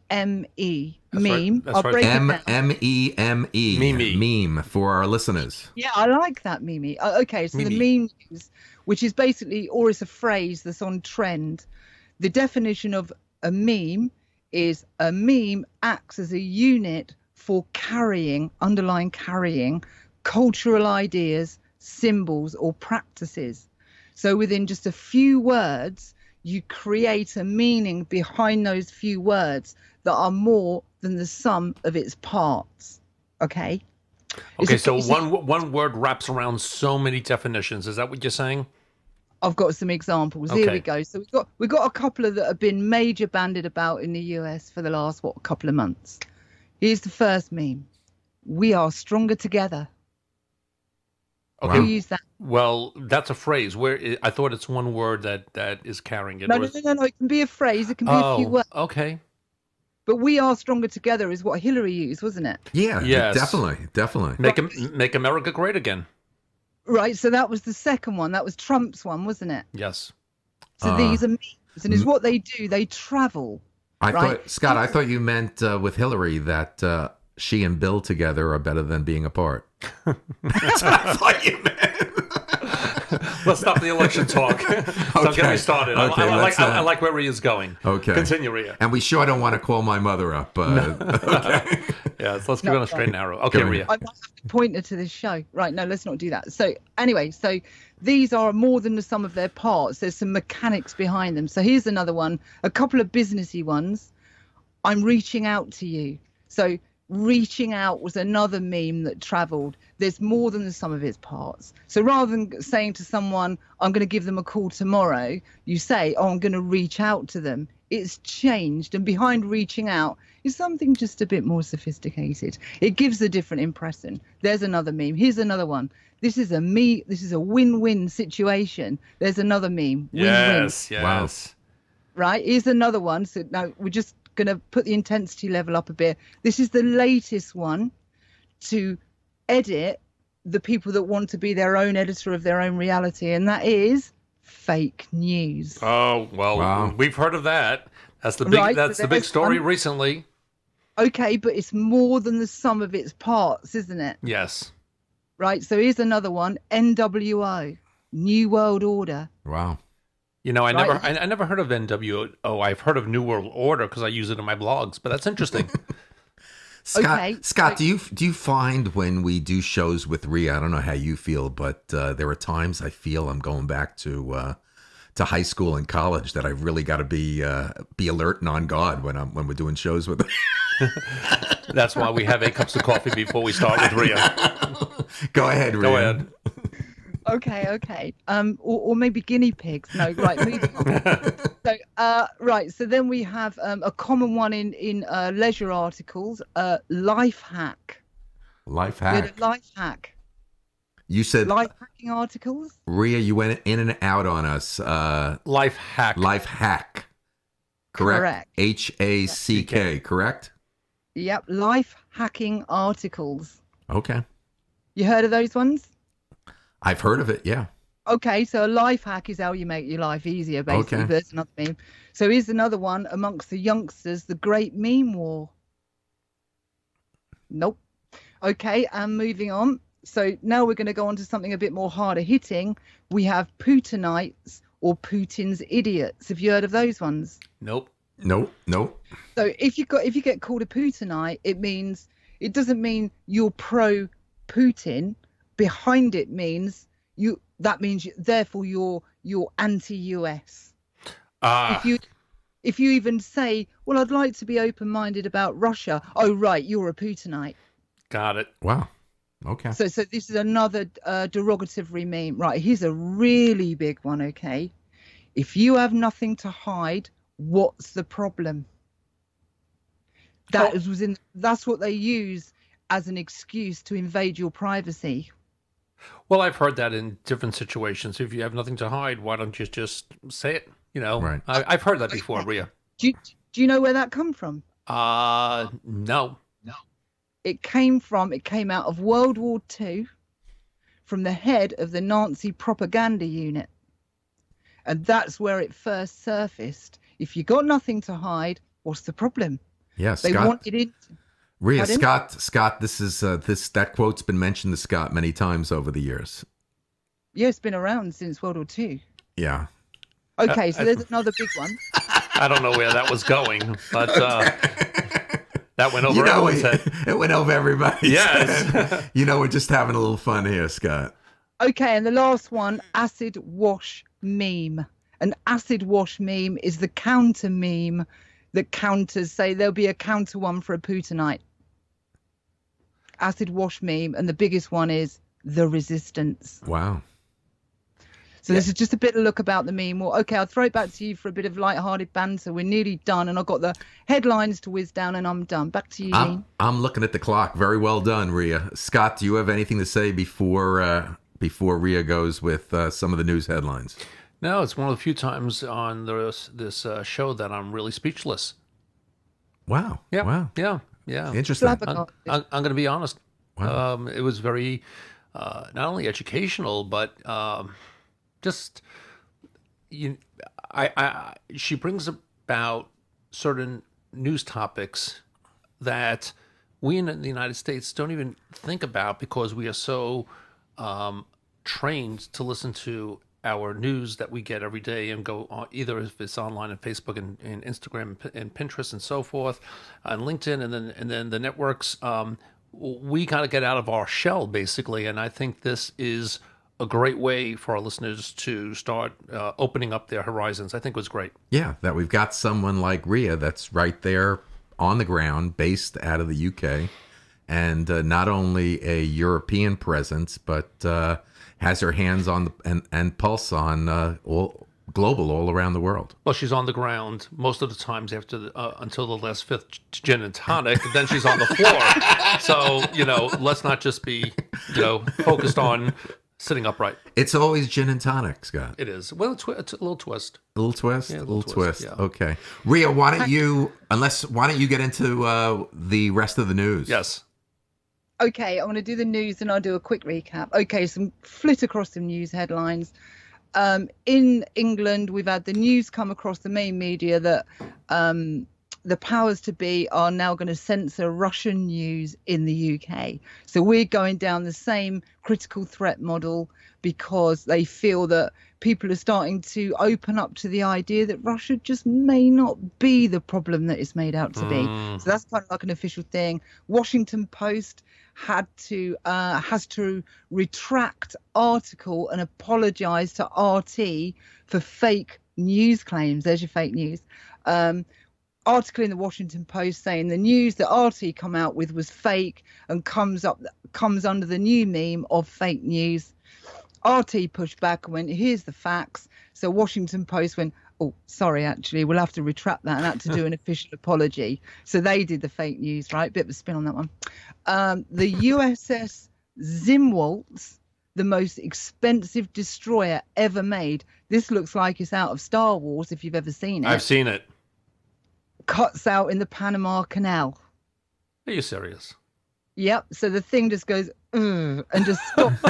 Meme. Right. I'll break it down. MEME. Meme for our listeners. Yeah, I like that, Mimi. Okay, so Meme. the meme news, which is basically, or it's a phrase that's on trend. The definition of a meme is a meme acts as a unit for carrying cultural ideas, symbols, or practices. So within just a few words, you create a meaning behind those few words that are more than the sum of its parts. Okay? Okay, so one word wraps around so many definitions. Is that what you're saying? I've got some examples. Okay. Here we go. So we've got a couple that have been major bandied about in the US for the last couple of months. Here's the first meme. We are stronger together. Okay. Who used that? Well, that's a phrase. I thought it's one word that is carrying it. No, or no, is- no, no, no. It can be a phrase. It can be a few Oh, words. okay. But we are stronger together is what Hillary used, wasn't it? Yeah, Yes. definitely. Make America great again. Right. So that was the second one. That was Trump's one, wasn't it? Yes. So these are memes, and is what they do. They travel. I Right. thought, Scott, I thought you meant with Hillary that she and Bill together are better than being apart. That's what I thought you meant. Let's stop the election talk. Don't get me started. Okay, I like where Rhea's going. Okay. Continue, Rhea. And we sure don't want to call my mother up. Okay. Yeah, let's keep it on a straight and narrow. Okay, Go Rhea. I might have to point her to this show. Right. No, let's not do that. So anyway, so these are more than the sum of their parts. There's some mechanics behind them. So here's another one, a couple of businessy ones. I'm reaching out to you. So reaching out was another meme that traveled. There's more than the sum of its parts. So rather than saying to someone, I'm going to give them a call tomorrow, you say, oh, I'm going to reach out to them. It's changed. And behind reaching out is something just a bit more sophisticated. It gives a different impression. There's another meme. Here's another one. This is a win-win situation. There's another meme. Win-win. Yes. Wow. Right? Here's another one. So now we're just going to put the intensity level up a bit. This is the latest one to edit the people that want to be their own editor of their own reality, and that is fake news. Oh, well, Wow. we've heard of that. That's the big Right, that's but the big there's story one- recently. Okay, but it's more than the sum of its parts, isn't it? Yes. Right, so here's another one. NWO, New World Order. Wow. You know, I Right. never heard of NWO. I've heard of New World Order because I use it in my blogs, but that's interesting. Okay, Scott, do you find when we do shows with Rhea, I don't know how you feel, but there are times I feel I'm going back to high school and college that I've really got to be alert and on guard when we're doing shows with her. That's why we have 8 cups of coffee before we start with Rhea. Go ahead, Rhea. Go ahead. Okay. Or maybe guinea pigs. No, right. Moving on. So, right. So then we have a common one in leisure articles. Life hack. Life We had hack. a life hack. You said, Life hacking articles. Rhea, you went in and out on us. Life hack. Life hack. Correct? Correct. HACK, correct? Yep. Life hacking articles. Okay. You heard of those ones? I've heard of it, yeah. Okay, so a life hack is how you make your life easier, basically. Okay. But there's another meme. So here's another one amongst the youngsters, the Great Meme War. Nope. Okay, and moving on. So now we're going to go on to something a bit more harder hitting. We have Putinites or Putin's idiots. Have you heard of those ones? Nope. Nope. So if you get called a Putinite, it doesn't mean you're pro Putin. Behind it means therefore you're anti-US. If you even say, well, I'd like to be open-minded about Russia. Oh, right, you're a Putinite. Got it. Wow. Okay. So this is another derogatory meme. Right, here's a really big one, okay? If you have nothing to hide, what's the problem? That's what they use as an excuse to invade your privacy. Well, I've heard that in different situations. If you have nothing to hide, why don't you just say it? You know, Right. I've heard that before, Rhea. Do you know where that come from? No. It came out of World War II from the head of the Nazi propaganda unit. And that's where it first surfaced. If you got nothing to hide, what's the problem? Yeah, They Scott. wanted it. Rhea, Pardon? Scott, this is that quote's been mentioned to Scott many times over the years. Yeah, it's been around since World War II. Yeah. Okay, so there's another big one. I don't know where that was going, but that went over You know, everyone's head. it went over everybody's Yes. head. You know, we're just having a little fun here, Scott. Okay, and the last one, acid wash meme. An acid wash meme is the counter meme that counters, say there'll be a counter one for a Putinite. Acid wash meme, and the biggest one is the resistance. Wow. So this is just a bit of look about the meme. Well, okay, I'll throw it back to you for a bit of light-hearted banter. We're nearly done, and I've got the headlines to whiz down, and I'm done. Back to you, Dean. I'm looking at the clock. Very well done, Rhea. Scott, do you have anything to say before Rhea goes with some of the news headlines? No, it's one of the few times on this show that I'm really speechless. Wow. Yeah. Wow. Yeah. Interesting. I'm going to be honest. Wow. It was very not only educational, but just she brings about certain news topics that we in the United States don't even think about because we are so trained to listen to our news that we get every day and go on, either if it's online on Facebook and Instagram and Pinterest and so forth, and LinkedIn, and then the networks. We got to get out of our shell basically, and I think this is a great way for our listeners to start opening up their horizons. I think it was great. Yeah, that we've got someone like Rhea that's right there on the ground, based out of the UK, and not only a European presence, but has her hands on and pulse on all around the world. Well, she's on the ground most of the times after until the last fifth gin and tonic. Then she's on the floor. So let's not just be focused on sitting upright. It's always gin and tonic, Scott. It is. Well, it's a little twist. A little twist. Yeah, a little twist. Yeah. Okay, Rhea, why don't you get into the rest of the news? Yes. Okay, I'm going to do the news and I'll do a quick recap. Okay, flit across some news headlines. In England, we've had the news come across the main media that the powers to be are now going to censor Russian news in the UK. So we're going down the same critical threat model because they feel that people are starting to open up to the idea that Russia just may not be the problem that it's made out to be. So that's kind of like an official thing. Washington Post has to retract article and apologize to RT for fake news claims. There's your fake news. Article in the Washington Post saying the news that RT come out with was fake and comes under the new meme of fake news. RT pushed back and went, here's the facts. So Washington Post went, oh, sorry, actually, we'll have to retract that and had to do an official apology. So they did the fake news, right? Bit of a spin on that one. The USS Zimwaltz, the most expensive destroyer ever made. This looks like it's out of Star Wars, if you've ever seen it. I've seen it. Cuts out in the Panama Canal. Are you serious? Yep. So the thing just goes, and just stops.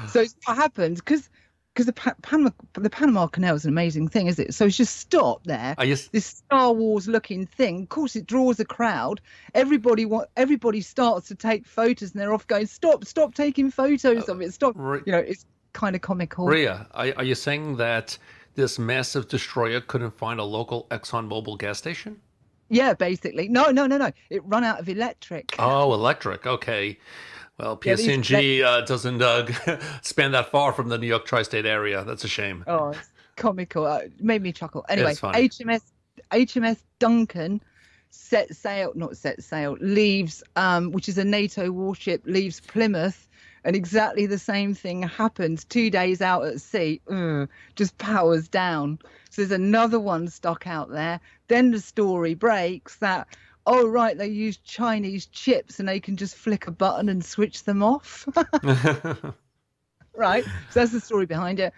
So what happens? Because the Panama Canal is an amazing thing, isn't it? So it's just stopped there. This Star Wars looking thing. Of course, it draws a crowd. Everybody starts to take photos, and they're off going, stop taking photos of it. Stop. It's kind of comical. Rhea, are you saying that this massive destroyer couldn't find a local ExxonMobil gas station? Yeah, basically. No. It ran out of electric. Oh, electric. Okay. Well, PSNG doesn't span that far from the New York tri-state area. That's a shame. Oh, it's comical. It made me chuckle. Anyway, HMS Duncan leaves, which is a NATO warship, leaves Plymouth. And exactly the same thing happens 2 days out at sea, just powers down. So there's another one stuck out there. Then the story breaks that, oh, right, they use Chinese chips and they can just flick a button and switch them off. Right. So that's the story behind it.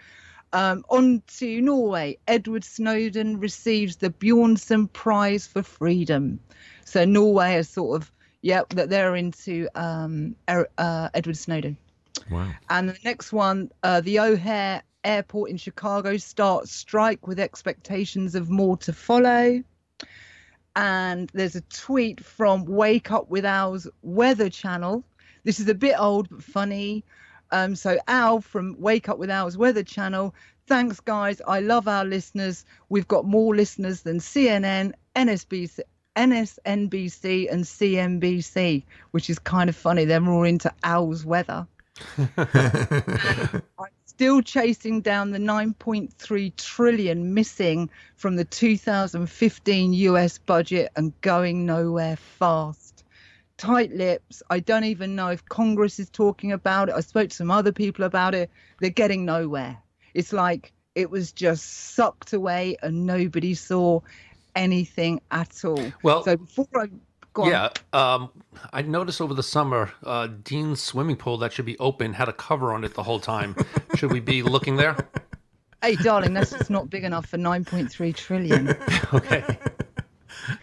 On to Norway. Edward Snowden receives the Bjornson Prize for Freedom. So Norway is sort of, that they're into Edward Snowden. Wow. And the next one, the O'Hare Airport in Chicago starts strike with expectations of more to follow. And there's a tweet from Wake Up With Al's Weather Channel. This is a bit old but funny. So Al from Wake Up With Al's Weather Channel. Thanks, guys. I love our listeners. We've got more listeners than CNN, NSNBC and CNBC, which is kind of funny. They're more into Al's weather. I'm still chasing down the 9.3 trillion missing from the 2015 US budget and going nowhere fast. tight lips. I don't even know if Congress is talking about it. I spoke to some other people about it. They're getting nowhere. It's like it was just sucked away and nobody saw anything at all. Well, so before I go on. Yeah, I noticed over the summer, Dean's swimming pool that should be open had a cover on it the whole time. Should we be looking there? Hey, darling, that's just not big enough for 9.3 trillion. Okay,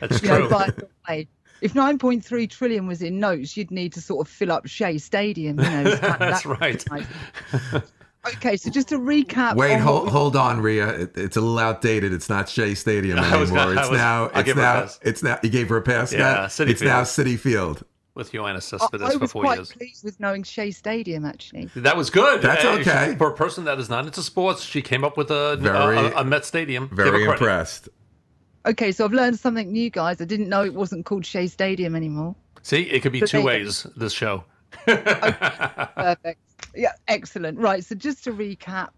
that's You true. know, by the way, if 9.3 trillion was in notes, you'd need to sort of fill up Shea Stadium. You know, That's right. Okay, so just to recap. Wait, on hold on, Rhea. It's a little outdated. It's not Shea Stadium anymore. It's now. You gave her a pass. Yeah, Scott? Citi It's Field. now Citi Field. With Ioannis Cespedes I for was 4 quite years. pleased with knowing Shea Stadium, actually. That was good. That's okay. For a person that is not into sports, she came up with a Met Stadium. Give her Very credit. impressed. Okay, so I've learned something new, guys. I didn't know it wasn't called Shea Stadium anymore. See, it could be But two there you ways, this show. Perfect. Yeah, excellent. Right, so just to recap,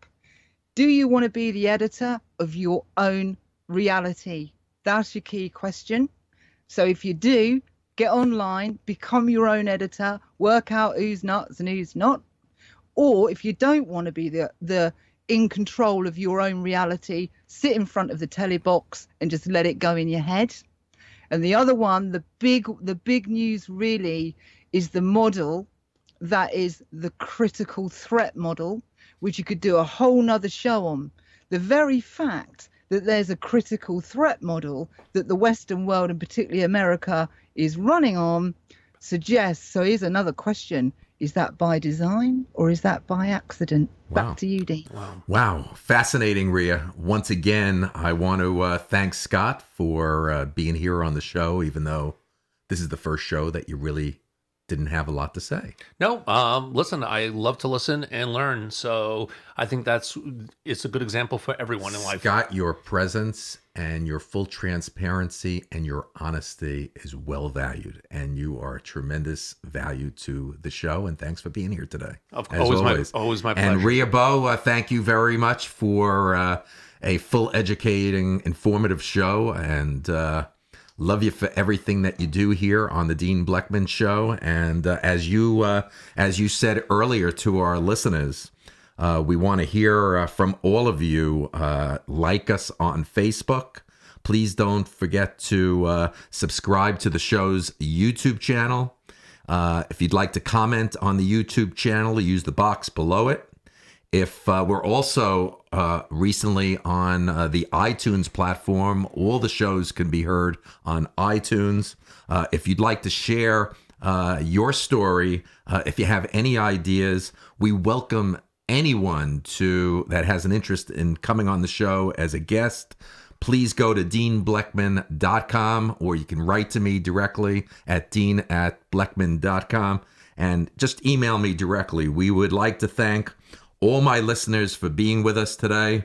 do you want to be the editor of your own reality? That's your key question. So if you do, get online, become your own editor, work out who's nuts and who's not. Or if you don't want to be the in control of your own reality, sit in front of the telly box and just let it go in your head. And the other one, the big news really is the model that is the critical threat model, which you could do a whole nother show on. The very fact that there's a critical threat model that the Western world, and particularly America, is running on suggests. So here's another question. Is that by design or is that by accident? Wow. Back to you, Dean. Wow. Fascinating, Rhea. Once again, I want to thank Scott for being here on the show, even though this is the first show that you really didn't have a lot to say. No, listen, I love to listen and learn. So I think it's a good example for everyone in life. Scott, your presence and your full transparency and your honesty is well valued. And you are a tremendous value to the show. And thanks for being here today. Of course, always my pleasure. And Rhea Bo, thank you very much for a full, educating, informative show. And love you for everything that you do here on the Dean Bleckman Show. And as you said earlier to our listeners, we want to hear from all of you. Like us on Facebook. Please don't forget to subscribe to the show's YouTube channel. If you'd like to comment on the YouTube channel, use the box below it. If we're also recently on the iTunes platform, all the shows can be heard on iTunes. If you'd like to share your story, if you have any ideas, we welcome anyone that has an interest in coming on the show as a guest. Please go to deanbleckman.com, or you can write to me directly at dean@bleckman.com and just email me directly. We would like to thank all my listeners for being with us today.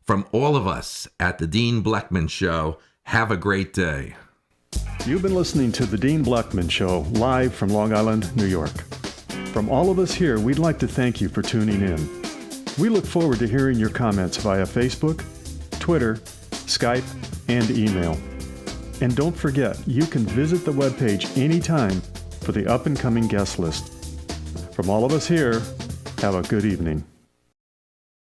From all of us at the Dean Bleckman Show, have a great day. You've been listening to the Dean Bleckman Show, live from Long Island, New York. From all of us here, we'd like to thank you for tuning in. We look forward to hearing your comments via Facebook, Twitter, Skype, and email. And don't forget, you can visit the webpage anytime for the up-and-coming guest list. From all of us here, have a good evening.